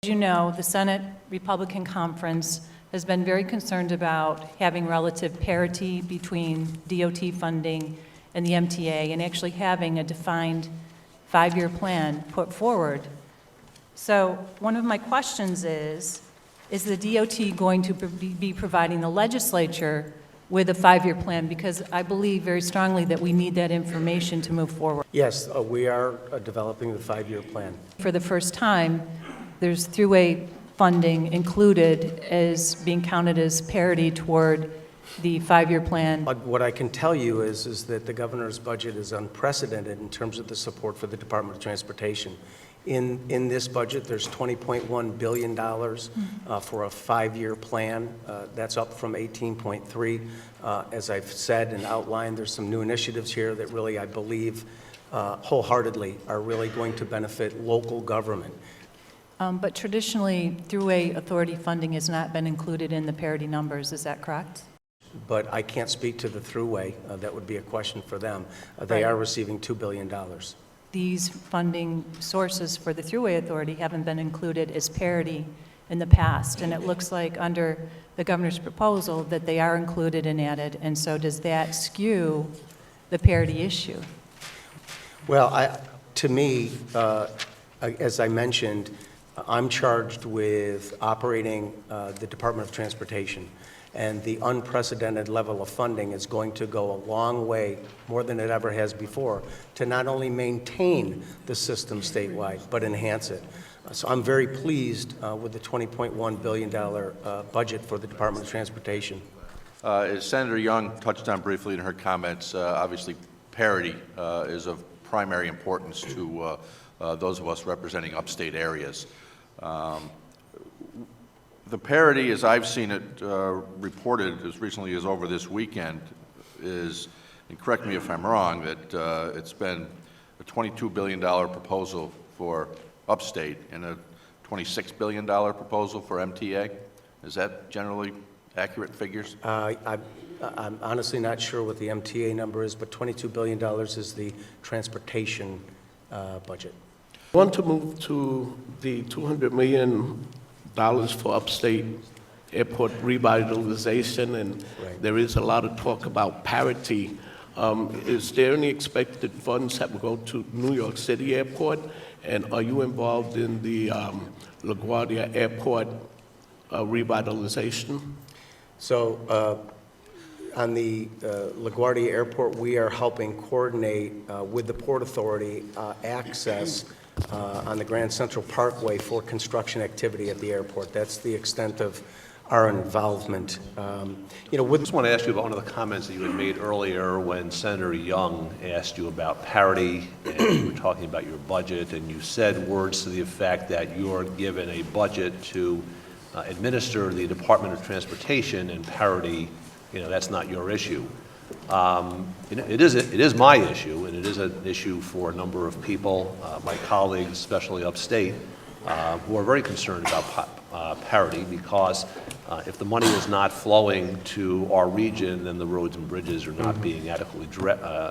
As you know, the Senate Republican Conference has been very concerned about having relative parity between DOT funding and the MTA and actually having a defined 5-year plan put forward. So one of my questions is the DOT going to be providing the legislature with a 5-year plan? Because I believe very strongly that we need that information to move forward. Yes, we are developing the 5-year plan. For the first time, there's throughway funding included as being counted as parity toward the 5-year plan. What I can tell you is that the governor's budget is unprecedented in terms of the support for the Department of Transportation. In this budget, there's $20.1 billion for a 5-year plan. That's up from 18.3. As I've said and outlined, there's some new initiatives here that really, I believe, wholeheartedly are really going to benefit local government. But traditionally, Thruway Authority funding has not been included in the parity numbers. Is that correct? But I can't speak to the Thruway. That would be a question for them. They are receiving $2 billion. These funding sources for the Thruway Authority haven't been included as parity in the past, and it looks like under the governor's proposal that they are included and added, and so does that skew the parity issue? Well, to me, as I mentioned, I'm charged with operating the Department of Transportation, and the unprecedented level of funding is going to go a long way, more than it ever has before, to not only maintain the system statewide, but enhance it. So I'm very pleased with the $20.1 billion budget for the Department of Transportation. As Senator Young touched on briefly in her comments, obviously parity is of primary importance to those of us representing upstate areas. The parity, as I've seen it reported as recently as over this weekend, is, and correct me if I'm wrong, that it's been a $22 billion proposal for upstate and a $26 billion proposal for MTA. Is that generally accurate figures? I'm honestly not sure what the MTA number is, but $22 billion is the transportation budget. I want to move to the $200 million for upstate airport revitalization, and there is a lot of talk about parity. Is there any expected funds that will go to New York City Airport, and are you involved in the LaGuardia Airport revitalization? So on the LaGuardia Airport, we are helping coordinate with the Port Authority access on the Grand Central Parkway for construction activity at the airport. That's the extent of our involvement. I just want to ask you about one of the comments that you had made earlier when Senator Young asked you about parity, and you were talking about your budget, and you said words to the effect that you're given a budget to administer the Department of Transportation, and parity, that's not your issue. It is my issue, and it is an issue for a number of people, my colleagues, especially upstate, who are very concerned about parity, because if the money is not flowing to our region, then the roads and bridges are not being adequately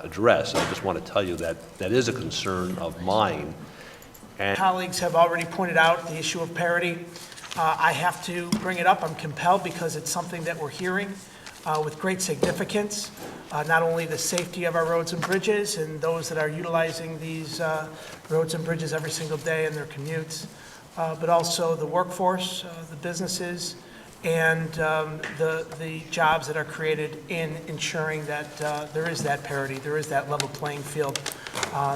addressed. So I just want to tell you that that is a concern of mine. And colleagues have already pointed out the issue of parity. I have to bring it up. I'm compelled because it's something that we're hearing with great significance. Not only the safety of our roads and bridges and those that are utilizing these roads and bridges every single day in their commutes, but also the workforce, the businesses, and the jobs that are created in ensuring that there is that parity, there is that level playing field.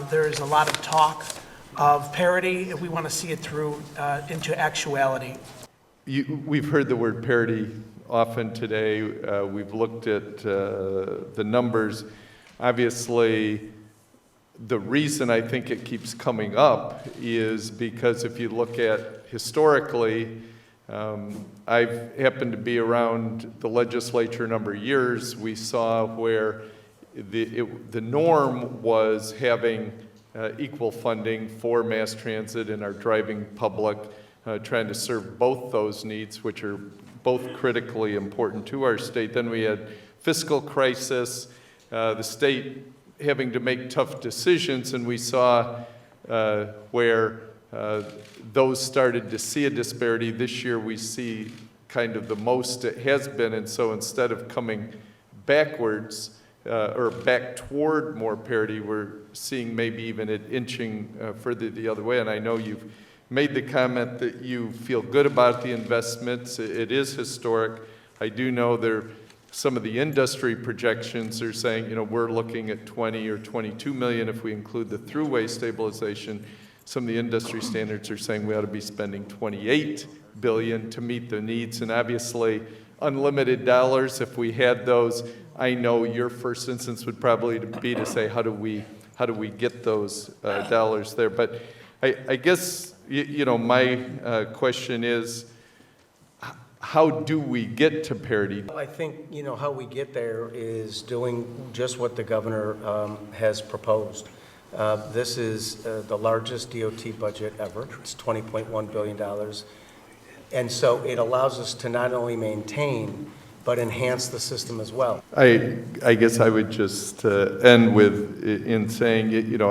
There is a lot of talk of parity, and we want to see it through into actuality. We've heard the word parity often today. We've looked at the numbers. Obviously, the reason I think it keeps coming up is because if you look at historically, I've happened to be around the legislature a number of years. We saw where the norm was having equal funding for mass transit and our driving public, trying to serve both those needs, which are both critically important to our state. Then we had fiscal crisis, the state having to make tough decisions, and we saw where those started to see a disparity. This year we see kind of the most it has been, and so instead of coming backwards or back toward more parity, we're seeing maybe even it inching further the other way. And I know you've made the comment that you feel good about the investments. It is historic. I do know some of the industry projections are saying, you know, we're looking at 20 or 22 million if we include the throughway stabilization. Some of the industry standards are saying we ought to be spending 28 billion to meet the needs, and obviously unlimited dollars, if we had those, I know your first instance would probably be to say, how do we get those dollars there? But I guess, you know, my question is, how do we get to parity? I think, you know, how we get there is doing just what the governor has proposed. This is the largest DOT budget ever. It's $20.1 billion. And so it allows us to not only maintain, but enhance the system as well. I guess I would just end with in saying, you know,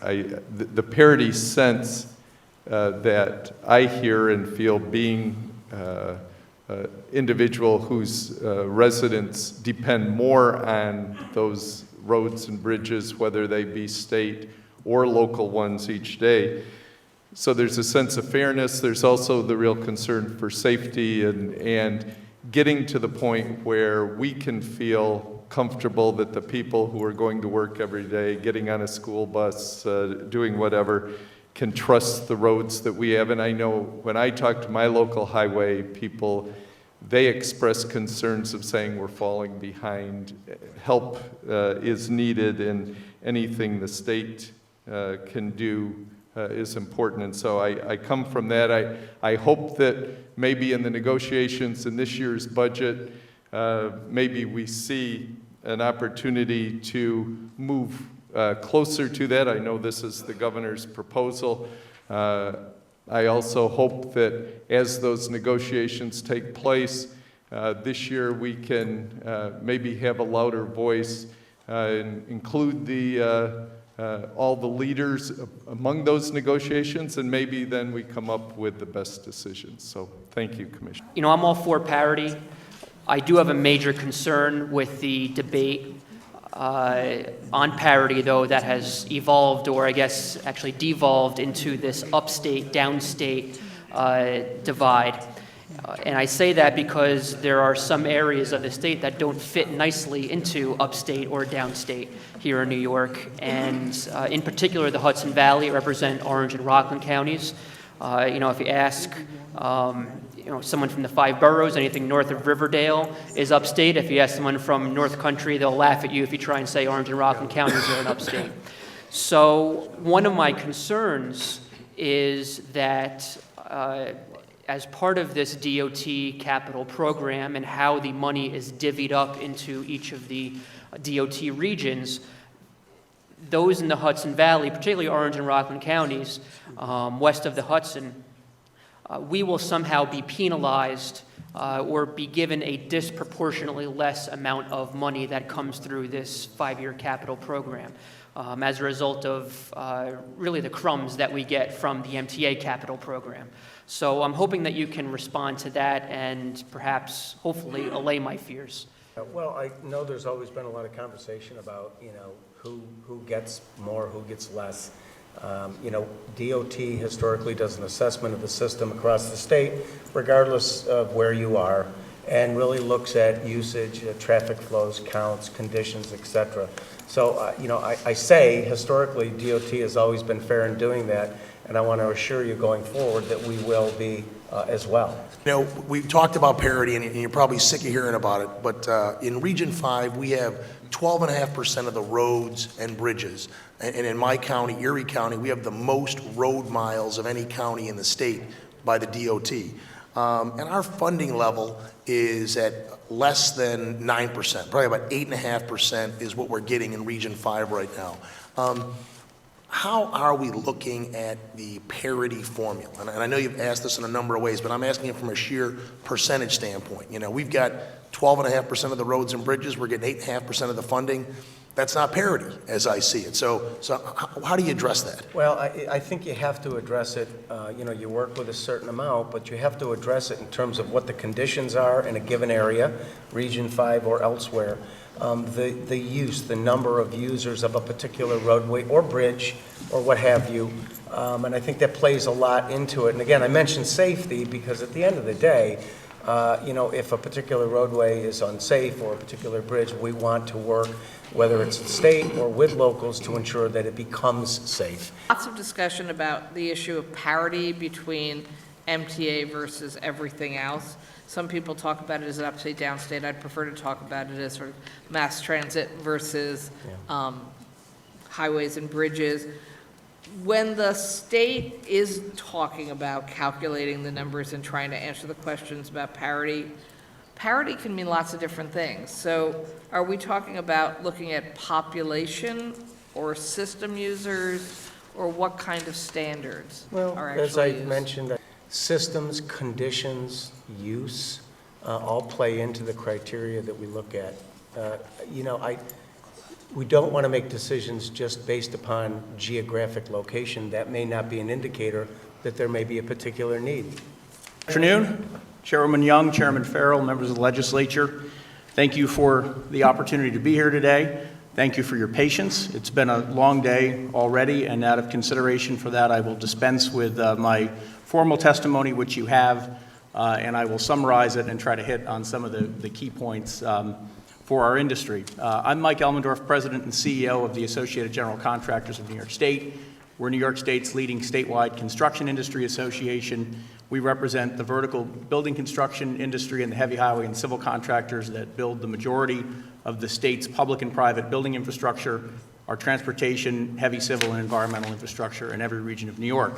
the parity sense that I hear and feel being individual whose residents depend more on those roads and bridges, whether they be state or local ones each day. So there's a sense of fairness. There's also the real concern for safety and getting to the point where we can feel comfortable that the people who are going to work every day, getting on a school bus, doing whatever, can trust the roads that we have. And I know when I talk to my local highway people, they express concerns of saying we're falling behind. Help is needed, and anything the state can do is important. And so I come from that. I hope that maybe in the negotiations in this year's budget, maybe we see an opportunity to move closer to that. I know this is the governor's proposal. I also hope that as those negotiations take place this year, we can maybe have a louder voice and include all the leaders among those negotiations, and maybe then we come up with the best decisions. So thank you, Commissioner. You know, I'm all for parity. I do have a major concern with the debate on parity, though, that has evolved, or I guess actually devolved into this upstate, downstate divide. And I say that because there are some areas of the state that don't fit nicely into upstate or downstate here in New York. And in particular, the Hudson Valley represent Orange and Rockland counties. You know, if you ask you know, someone from the 5 boroughs, anything north of Riverdale is upstate. If you ask someone from North Country, they'll laugh at you if you try and say Orange and Rockland counties are an upstate. So one of my concerns is that as part of this DOT capital program and how the money is divvied up into each of the DOT regions, those in the Hudson Valley, particularly Orange and Rockland counties, west of the Hudson, we will somehow be penalized or be given a disproportionately less amount of money that comes through this 5-year capital program as a result of really the crumbs that we get from the MTA capital program. So I'm hoping that you can respond to that and perhaps, hopefully, allay my fears. Well, I know there's always been a lot of conversation about, you know, who gets more, who gets less. You know, DOT historically does an assessment of the system across the state, regardless of where you are, and really looks at usage, traffic flows, counts, conditions, et cetera. So, you know, I say historically DOT has always been fair in doing that, and I want to assure you going forward that we will be as well. You know, we've talked about parity, and you're probably sick of hearing about it, but in Region 5, we have 12.5% of the roads and bridges. And in my county, Erie County, we have the most road miles of any county in the state by the DOT. And our funding level is at less than 9%, probably about 8.5% is what we're getting in Region 5 right now. How are we looking at the parity formula? And I know you've asked this in a number of ways, but I'm asking it from a sheer percentage standpoint. You know, we've got 12.5% of the roads and bridges. We're getting 8.5% of the funding. That's not parity, as I see it. So how do you address that? Well, I think you have to address it, you work with a certain amount, but you have to address it in terms of what the conditions are in a given area, Region 5 or elsewhere, the number of users of a particular roadway or bridge or what have you, and I think that plays a lot into it. And again, I mentioned safety because at the end of the day, if a particular roadway is unsafe or a particular bridge, we want to work, whether it's state or with locals, to ensure that it becomes safe. Lots of discussion about the issue of parity between MTA versus everything else. Some people talk about it as an upstate, downstate. I'd prefer to talk about it as sort of mass transit versus highways and bridges. When the state is talking about calculating the numbers and trying to answer the questions about parity, parity can mean lots of different things. So are we talking about looking at population or system users, or what kind of standards are actually used? As I mentioned, systems, conditions, use, all play into the criteria that we look at. We don't want to make decisions just based upon geographic location. That may not be an indicator that there may be a particular need. Afternoon, Chairwoman Young, Chairman Farrell, members of the legislature. Thank you for the opportunity to be here today. Thank you for your patience. It's been a long day already, and out of consideration for that, I will dispense with my formal testimony, which you have, and I will summarize it and try to hit on some of the key points for our industry. I'm Mike Elmendorf, President and CEO of the Associated General Contractors of New York State. We're New York State's leading statewide construction industry association. We represent the vertical building construction industry and the heavy highway and civil contractors that build the majority of the state's public and private building infrastructure, our transportation, heavy civil and environmental infrastructure in every region of New York.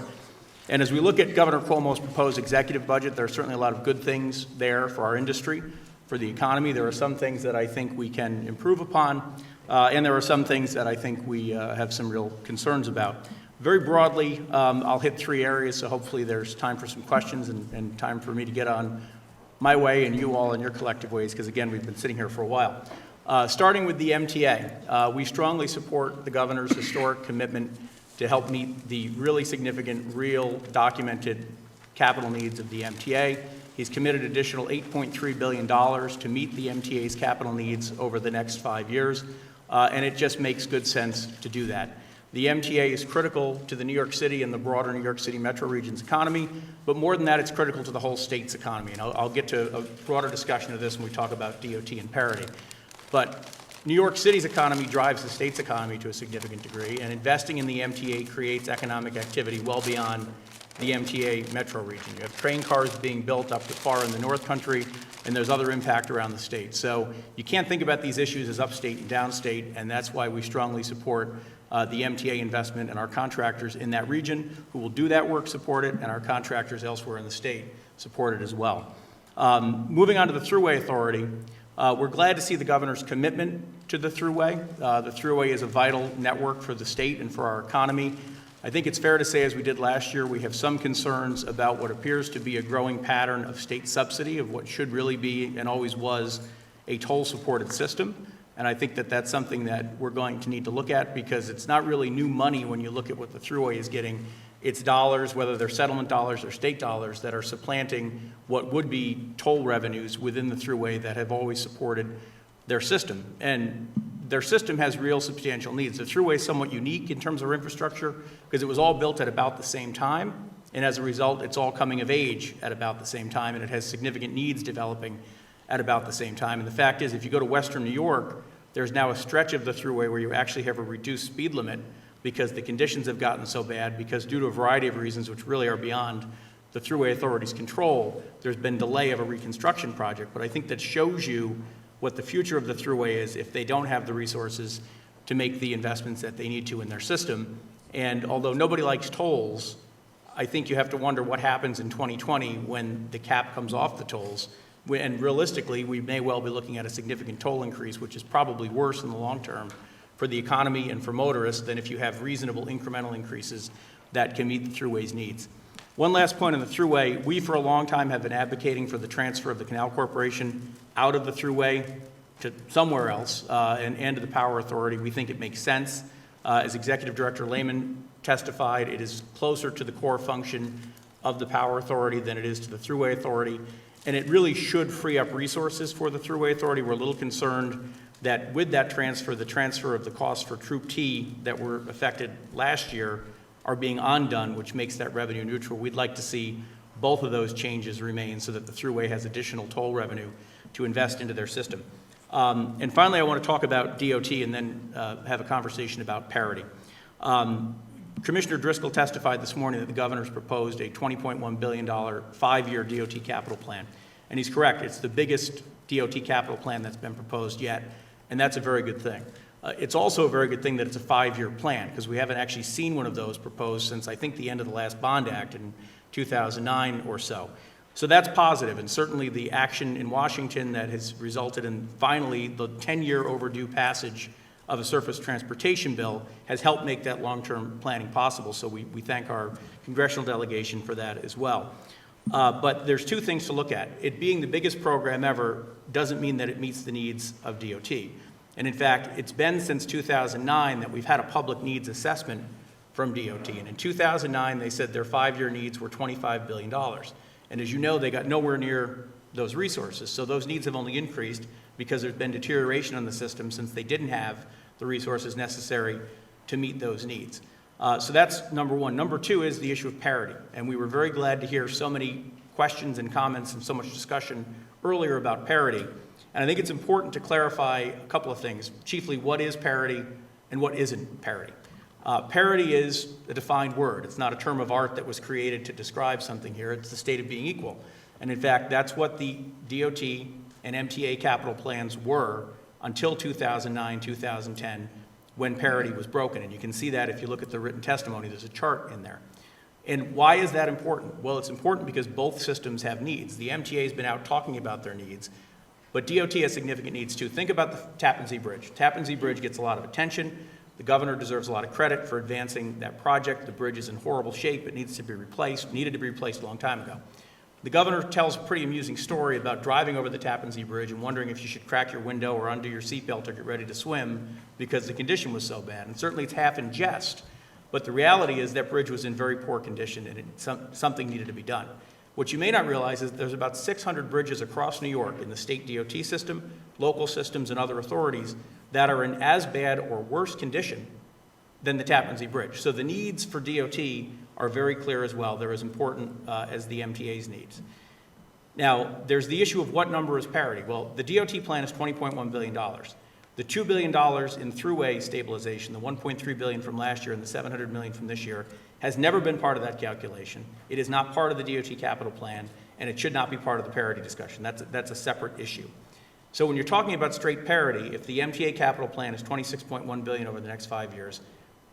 And as we look at Governor Cuomo's proposed executive budget, there are certainly a lot of good things there for our industry. For the economy, there are some things that I think we can improve upon, and there are some things that I think we have some real concerns about. Very broadly, I'll hit three areas, so hopefully there's time for some questions and time for me to get on my way and you all in your collective ways, because again, we've been sitting here for a while. Starting with the MTA, we strongly support the governor's historic commitment to help meet the really significant, real, documented capital needs of the MTA. He's committed additional $8.3 billion to meet the MTA's capital needs over the next 5 years, and it just makes good sense to do that. The MTA is critical to the New York City and the broader New York City metro region's economy, but more than that, it's critical to the whole state's economy. And I'll get to a broader discussion of this when we talk about DOT and parity. But New York City's economy drives the state's economy to a significant degree, and investing in the MTA creates economic activity well beyond the MTA metro region. You have train cars being built up far in the North Country, and there's other impact around the state. So you can't think about these issues as upstate and downstate, and that's why we strongly support the MTA investment, and our contractors in that region who will do that work support it, and our contractors elsewhere in the state support it as well. Moving on to the Thruway Authority, we're glad to see the governor's commitment to the Thruway. The Thruway is a vital network for the state and for our economy. I think it's fair to say, as we did last year, we have some concerns about what appears to be a growing pattern of state subsidy of what should really be and always was a toll-supported system. And I think that that's something that we're going to need to look at, because it's not really new money when you look at what the Thruway is getting. It's dollars, whether they're settlement dollars or state dollars, that are supplanting what would be toll revenues within the Thruway that have always supported their system. And their system has real substantial needs. The Thruway is somewhat unique in terms of infrastructure because it was all built at about the same time, and as a result, it's all coming of age at about the same time, and it has significant needs developing at about the same time. And the fact is, if you go to Western New York, there's now a stretch of the Thruway where you actually have a reduced speed limit because the conditions have gotten so bad, because due to a variety of reasons which really are beyond the Thruway Authority's control, there's been delay of a reconstruction project. But I think that shows you what the future of the Thruway is if they don't have the resources to make the investments that they need to in their system. And although nobody likes tolls, I think you have to wonder what happens in 2020 when the cap comes off the tolls. And realistically, we may well be looking at a significant toll increase, which is probably worse in the long term for the economy and for motorists than if you have reasonable incremental increases that can meet the Thruway's needs. One last point on the Thruway. We, for a long time, have been advocating for the transfer of the Canal Corporation out of the Thruway to somewhere else and to the Power Authority. We think it makes sense. As Executive Director Lehman testified, it is closer to the core function of the Power Authority than it is to the Thruway Authority, and it really should free up resources for the Thruway Authority. We're a little concerned that with that transfer, the transfer of the costs for Troop T that were affected last year are being undone, which makes that revenue neutral. We'd like to see both of those changes remain so that the Thruway has additional toll revenue to invest into their system. And finally, I want to talk about DOT and then have a conversation about parity. Commissioner Driscoll testified this morning that the governor's proposed a $20.1 billion 5-year DOT capital plan. And he's correct. It's the biggest DOT capital plan that's been proposed yet, and that's a very good thing. It's also a very good thing that it's a 5-year plan, because we haven't actually seen one of those proposed since, I think, the end of the last bond act in 2009 or so. So that's positive, and certainly the action in Washington that has resulted in finally the 10-year overdue passage of a surface transportation bill has helped make that long-term planning possible, so we thank our congressional delegation for that as well. But there's two things to look at. It being the biggest program ever doesn't mean that it meets the needs of DOT. And in fact, it's been since 2009 that we've had a public needs assessment from DOT. And in 2009, they said their 5-year needs were $25 billion. And as you know, they got nowhere near those resources. So those needs have only increased because there's been deterioration on the system since they didn't have the resources necessary to meet those needs. So that's number one. Number two is the issue of parity. And we were very glad to hear so many questions and comments and so much discussion earlier about parity. And I think it's important to clarify a couple of things, chiefly what is parity and what isn't parity. Parity is a defined word. It's not a term of art that was created to describe something here. It's the state of being equal. And in fact, that's what the DOT and MTA capital plans were until 2009, 2010, when parity was broken. And you can see that if you look at the written testimony. There's a chart in there. And why is that important? Well, it's important because both systems have needs. The MTA has been out talking about their needs, but DOT has significant needs too. Think about the Tappan Zee Bridge. Tappan Zee Bridge gets a lot of attention. The governor deserves a lot of credit for advancing that project. The bridge is in horrible shape. It needs to be replaced, needed to be replaced a long time ago. The governor tells a pretty amusing story about driving over the Tappan Zee Bridge and wondering if you should crack your window or undo your seatbelt or get ready to swim because the condition was so bad. And certainly it's half in jest, but the reality is that bridge was in very poor condition and something needed to be done. What you may not realize is there's about 600 bridges across New York in the state DOT system, local systems, and other authorities that are in as bad or worse condition than the Tappan Zee Bridge. So the needs for DOT are very clear as well. They're as important as the MTA's needs. Now, there's the issue of what number is parity. Well, the DOT plan is $20.1 billion. The $2 billion in throughway stabilization, the $1.3 billion from last year and the $700 million from this year, has never been part of that calculation. It is not part of the DOT capital plan, and it should not be part of the parity discussion. That's a separate issue. So when you're talking about straight parity, if the MTA capital plan is $26.1 billion over the next 5 years,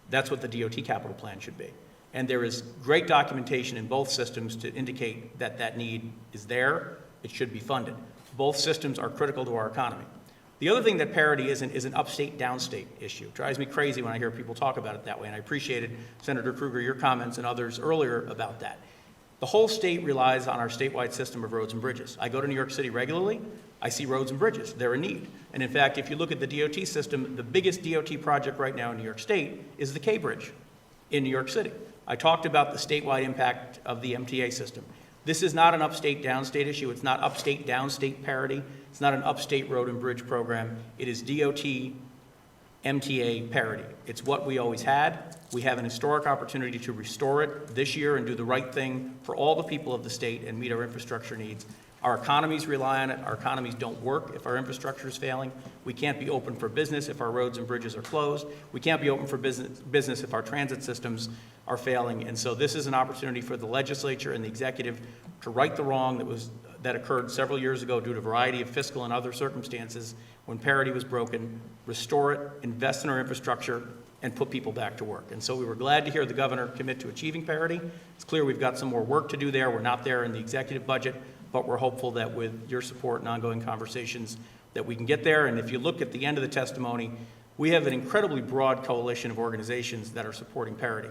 that's what the DOT capital plan should be. And there is great documentation in both systems to indicate that that need is there. It should be funded. Both systems are critical to our economy. The other thing that parity isn't is an upstate, downstate issue. It drives me crazy when I hear people talk about it that way, and I appreciated, Senator Krueger, your comments and others earlier about that. The whole state relies on our statewide system of roads and bridges. I go to New York City regularly. I see roads and bridges. They're in need. And in fact, if you look at the DOT system, the biggest DOT project right now in New York State is the K Bridge in New York City. I talked about the statewide impact of the MTA system. This is not an upstate, downstate issue. It's not upstate, downstate parity. It's not an upstate road and bridge program. It is DOT, MTA parity. It's what we always had. We have an historic opportunity to restore it this year and do the right thing for all the people of the state and meet our infrastructure needs. Our economies rely on it. Our economies don't work if our infrastructure is failing. We can't be open for business if our roads and bridges are closed. We can't be open for business if our transit systems are failing. And so this is an opportunity for the legislature and the executive to right the wrong that occurred several years ago due to a variety of fiscal and other circumstances when parity was broken, restore it, invest in our infrastructure, and put people back to work. And so we were glad to hear the governor commit to achieving parity. It's clear we've got some more work to do there. We're not there in the executive budget, but we're hopeful that with your support and ongoing conversations that we can get there. And if you look at the end of the testimony, we have an incredibly broad coalition of organizations that are supporting parity.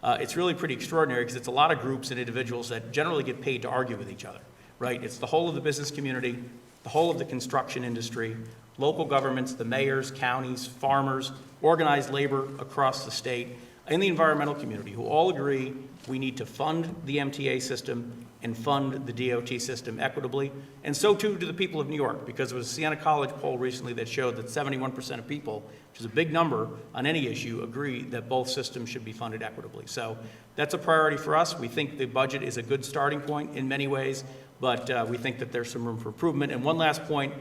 It's really pretty extraordinary because it's a lot of groups and individuals that generally get paid to argue with each other, right? It's the whole of the business community, the whole of the construction industry, local governments, the mayors, counties, farmers, organized labor across the state, and the environmental community, who all agree we need to fund the MTA system and fund the DOT system equitably, and so too do the people of New York, because there was a Siena College poll recently that showed that 71% of people, which is a big number on any issue, agree that both systems should be funded equitably. So that's a priority for us. We think the budget is a good starting point in many ways, but we think that there's some room for improvement. And one last point,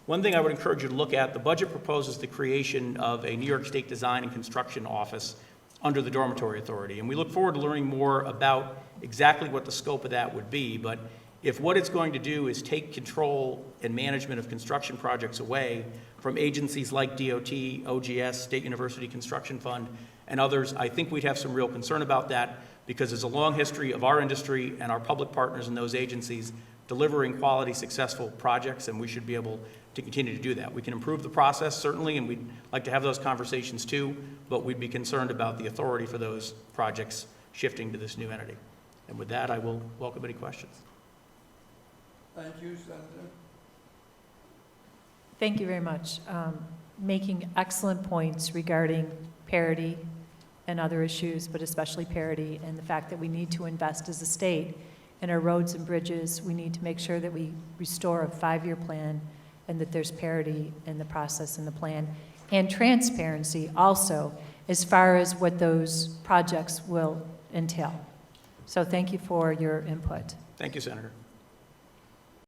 one thing I would encourage you to look at, the budget proposes the creation of a New York State Design and Construction Office under the Dormitory Authority. And we look forward to learning more about exactly what the scope of that would be. But if what it's going to do is take control and management of construction projects away from agencies like DOT, OGS, State University Construction Fund, and others, I think we'd have some real concern about that, because there's a long history of our industry and our public partners in those agencies delivering quality, successful projects, and we should be able to continue to do that. We can improve the process, certainly, and we'd like to have those conversations too, but we'd be concerned about the authority for those projects shifting to this new entity. And with that, I will welcome any questions. Thank you, Senator. Thank you very much. Making excellent points regarding parity and other issues, but especially parity, and the fact that we need to invest as a state in our roads and bridges. We need to make sure that we restore a 5-year plan and that there's parity in the process and the plan, and transparency also as far as what those projects will entail. So thank you for your input. Thank you, Senator.